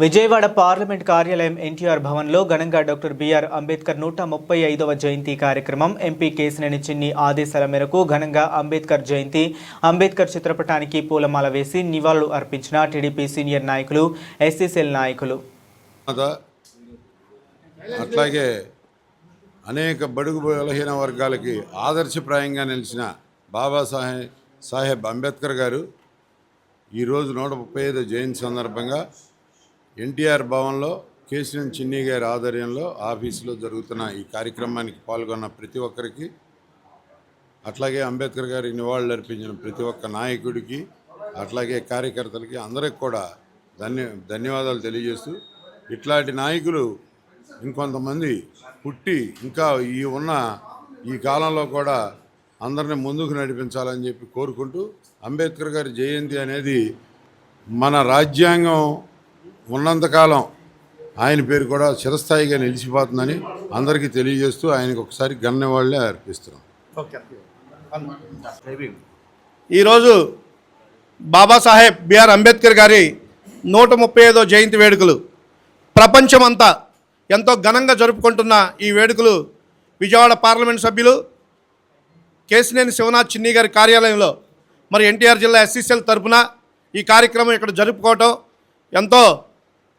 Vijayawada parliament కార్యాలయం ఎన్టీఆర్ భవన్లో ఘనంగా డాక్టర్ బిఆర్ అంబేద్కర్ 135వ జయంతి కార్యక్రమం ఎంపీ కేశినేని చిన్ని ఆదేశాల మేరకు ఘనంగా అంబేద్కర్ జయంతి అంబేద్కర్ చిత్రపటానికి పూలమాల వేసి నివాళులు అర్పించిన టీడీపీ సీనియర్ నాయకులు ఎస్సీసీఎల్ నాయకులు. అట్లాగే అనేక బడుగు బలహీన వర్గాలకి ఆదర్శప్రాయంగా నిలిచిన బాబాసాహెబ్ అంబేద్కర్ గారు ఈరోజు 135వ జయంతి సందర్భంగా ఎన్టీఆర్ భవన్లో కేశినేని చిన్ని గారి ఆధ్వర్యంలో ఆఫీసులో జరుగుతున్న ఈ కార్యక్రమానికి పాల్గొన్న ప్రతి ఒక్కరికి, అట్లాగే అంబేద్కర్ గారికి నివాళులు అర్పించిన ప్రతి ఒక్క నాయకుడికి, అట్లాగే కార్యకర్తలకి అందరికి కూడా ధన్యవాదాలు తెలియజేస్తూ, ఇట్లాంటి నాయకులు ఇంకొంతమంది పుట్టి ఇంకా ఈ కాలంలో కూడా అందరిని ముందుకు నడిపించాలని చెప్పి కోరుకుంటూ, అంబేద్కర్ గారి జయంతి అనేది మన రాజ్యాంగం ఉన్నంతకాలం ఆయన పేరు కూడా చిరస్థాయిగా నిలిచిపోతుందని అందరికీ తెలియజేస్తూ ఆయనకు ఒకసారి ఘన నివాళులే అర్పిస్తున్నాం. ఈరోజు బాబాసాహెబ్ బిఆర్ అంబేద్కర్ గారి 135వ జయంతి వేడుకలు ప్రపంచమంతా ఎంతో ఘనంగా జరుపుకుంటున్న ఈ వేడుకలు విజయవాడ పార్లమెంట్ సభ్యులు కేశినేని శివనాథ్ చిన్ని గారి కార్యాలయంలో మరి ఎన్టీఆర్ జిల్లా ఎస్సీసీఎల్ తరఫున ఈ కార్యక్రమం ఇక్కడ జరుపుకోవటం ఎంతో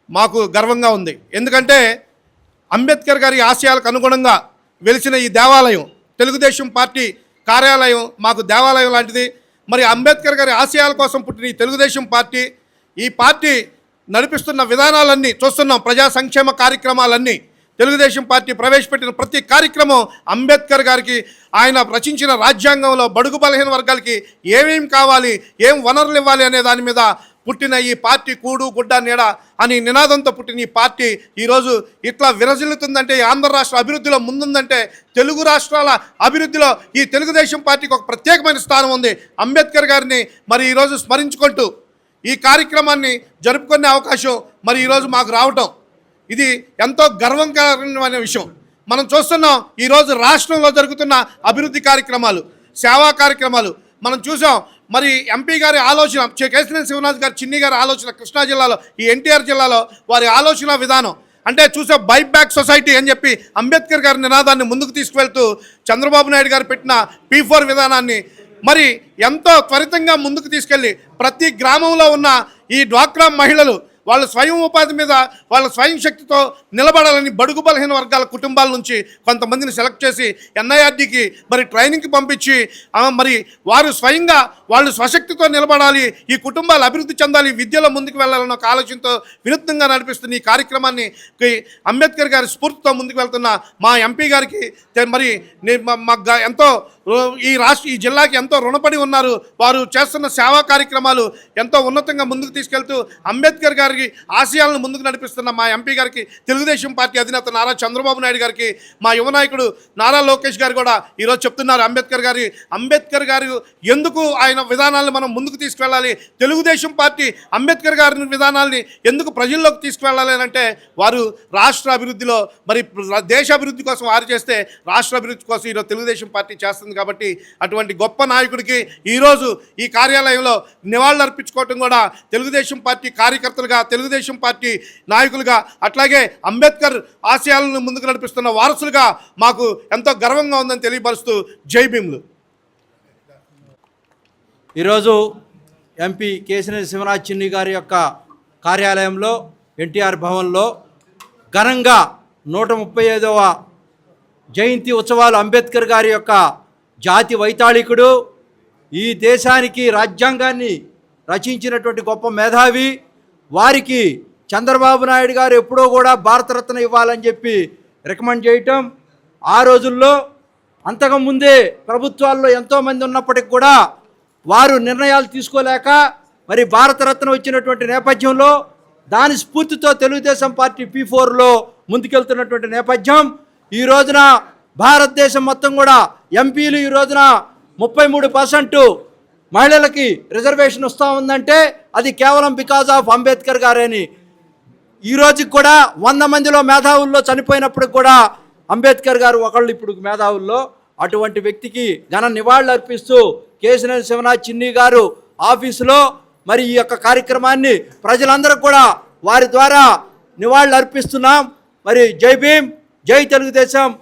మాకు గర్వంగా ఉంది. ఎందుకంటే అంబేద్కర్ గారి ఆశయాలకు అనుగుణంగా వెలిసిన ఈ దేవాలయం, తెలుగుదేశం పార్టీ కార్యాలయం మాకు దేవాలయం లాంటిది. మరి అంబేద్కర్ గారి ఆశయాల కోసం పుట్టిన ఈ తెలుగుదేశం పార్టీ, ఈ పార్టీ నడిపిస్తున్న విధానాలన్నీ చూస్తున్నాం. ప్రజా సంక్షేమ కార్యక్రమాలన్నీ తెలుగుదేశం పార్టీ ప్రవేశపెట్టిన ప్రతి కార్యక్రమం అంబేద్కర్ గారికి ఆయన రచించిన రాజ్యాంగంలో బడుగు బలహీన వర్గాలకి ఏమేమి కావాలి, ఏం వనరులు ఇవ్వాలి అనే దాని మీద పుట్టిన ఈ పార్టీ కూడు గుడ్డ నీడ అని నినాదంతో పుట్టిన ఈ పార్టీ ఈరోజు ఇట్లా విరజిల్లుతుందంటే, ఆంధ్ర రాష్ట్ర అభివృద్ధిలో ముందుందంటే, తెలుగు రాష్ట్రాల అభివృద్ధిలో ఈ తెలుగుదేశం పార్టీకి ఒక ప్రత్యేకమైన స్థానం ఉంది. అంబేద్కర్ గారిని మరి ఈరోజు స్మరించుకుంటూ ఈ కార్యక్రమాన్ని జరుపుకునే అవకాశం మరి ఈరోజు మాకు రావటం ఇది ఎంతో గర్వకరమైన విషయం. మనం చూస్తున్నాం ఈరోజు రాష్ట్రంలో జరుగుతున్న అభివృద్ధి కార్యక్రమాలు, సేవా కార్యక్రమాలు మనం చూసాం. మరి ఎంపీ గారి ఆలోచన, కేశినేని శివనాథ్ గారి చిన్ని గారి ఆలోచన, కృష్ణా జిల్లాలో ఈ ఎన్టీఆర్ జిల్లాలో వారి ఆలోచన విధానం అంటే చూసా బైబ్యాక్ సొసైటీ అని చెప్పి అంబేద్కర్ గారి నినాదాన్ని ముందుకు తీసుకువెళ్తూ చంద్రబాబు నాయుడు గారు పెట్టిన P4 విధానాన్ని మరి ఎంతో త్వరితంగా ముందుకు తీసుకెళ్ళి ప్రతి గ్రామంలో ఉన్న ఈ డ్వాక్రా మహిళలు వాళ్ళ స్వయం ఉపాధి మీద వాళ్ళ స్వయం శక్తితో నిలబడాలని బడుగు బలహీన వర్గాల కుటుంబాల నుంచి కొంతమందిని సెలెక్ట్ చేసి NIRDకి మరి ట్రైనింగ్కి పంపించి మరి వారు స్వయంగా వాళ్ళు స్వశక్తితో నిలబడాలి, ఈ కుటుంబాలు అభివృద్ధి చెందాలి, విద్యలో ముందుకు వెళ్ళాలన్న ఒక ఆలోచనతో వినూత్నంగా నడిపిస్తున్న ఈ కార్యక్రమాన్ని అంబేద్కర్ గారి స్ఫూర్తితో ముందుకు వెళ్తున్న మా ఎంపీ గారికి మరి ఎంతో ఈ జిల్లాకి ఎంతో రుణపడి ఉన్నారు. వారు చేస్తున్న సేవా కార్యక్రమాలు ఎంతో ఉన్నతంగా ముందుకు తీసుకెళ్తూ అంబేద్కర్ గారికి ఆశయాలను ముందుకు నడిపిస్తున్న మా ఎంపీ గారికి, తెలుగుదేశం పార్టీ అధినేత నారా చంద్రబాబు నాయుడు గారికి, మా యువ నాయకుడు నారా లోకేష్ గారు కూడా ఈరోజు చెప్తున్నారు అంబేద్కర్ గారు ఎందుకు ఆయన విధానాలను మనం ముందుకు తీసుకువెళ్ళాలి, తెలుగుదేశం పార్టీ అంబేద్కర్ గారి విధానాల్ని ఎందుకు ప్రజల్లోకి తీసుకువెళ్ళాలి అంటే వారు రాష్ట్ర అభివృద్ధిలో మరి దేశ అభివృద్ధి కోసం వారు చేస్తే రాష్ట్ర అభివృద్ధి కోసం ఈరోజు తెలుగుదేశం పార్టీ చేస్తుంది. కాబట్టి అటువంటి గొప్ప నాయకుడికి ఈరోజు ఈ కార్యాలయంలో నివాళులు అర్పించుకోవటం కూడా తెలుగుదేశం పార్టీ కార్యకర్తలుగా, తెలుగుదేశం పార్టీ నాయకులుగా, అట్లాగే అంబేద్కర్ ఆశయాలను ముందుకు నడిపిస్తున్న వారసులుగా మాకు ఎంతో గర్వంగా ఉందని తెలియపరుస్తూ జై భీములు. ఈరోజు ఎంపీ కేశినేని శివనాథ్ చిన్ని గారి యొక్క కార్యాలయంలో ఎన్టీఆర్ భవన్లో ఘనంగా 135వ జయంతి ఉత్సవాలు, అంబేద్కర్ గారి యొక్క జాతి వైతాళికుడు, ఈ దేశానికి రాజ్యాంగాన్ని రచించినటువంటి గొప్ప మేధావి, వారికి చంద్రబాబు నాయుడు గారు ఎప్పుడో కూడా భారతరత్న ఇవ్వాలని చెప్పి రికమెండ్ చేయటం, ఆ రోజుల్లో అంతకుముందే ప్రభుత్వాల్లో ఎంతోమంది ఉన్నప్పటికి కూడా వారు నిర్ణయాలు తీసుకోలేక మరి భారతరత్న వచ్చినటువంటి నేపథ్యంలో దాని స్ఫూర్తితో తెలుగుదేశం పార్టీ P4లో ముందుకెళ్తున్నటువంటి నేపథ్యం. ఈ రోజున భారతదేశం మొత్తం కూడా ఎంపీలు ఈ రోజున 33% మహిళలకి రిజర్వేషన్ వస్తూ ఉందంటే అది కేవలం బికాజ్ ఆఫ్ అంబేద్కర్ గారని. ఈ రోజుకి కూడా 100 మందిలో మేధావుల్లో చనిపోయినప్పుడు కూడా అంబేద్కర్ గారు ఒకళ్ళు ఇప్పుడు మేధావుల్లో. అటువంటి వ్యక్తికి ఘన నివాళులు అర్పిస్తూ కేశినేని శివనాథ్ చిన్ని గారు ఆఫీసులో మరి ఈ యొక్క కార్యక్రమాన్ని ప్రజలందరూ కూడా వారి ద్వారా నివాళులు అర్పిస్తున్నాం. మరి జై భీమ్, జై తెలుగుదేశం.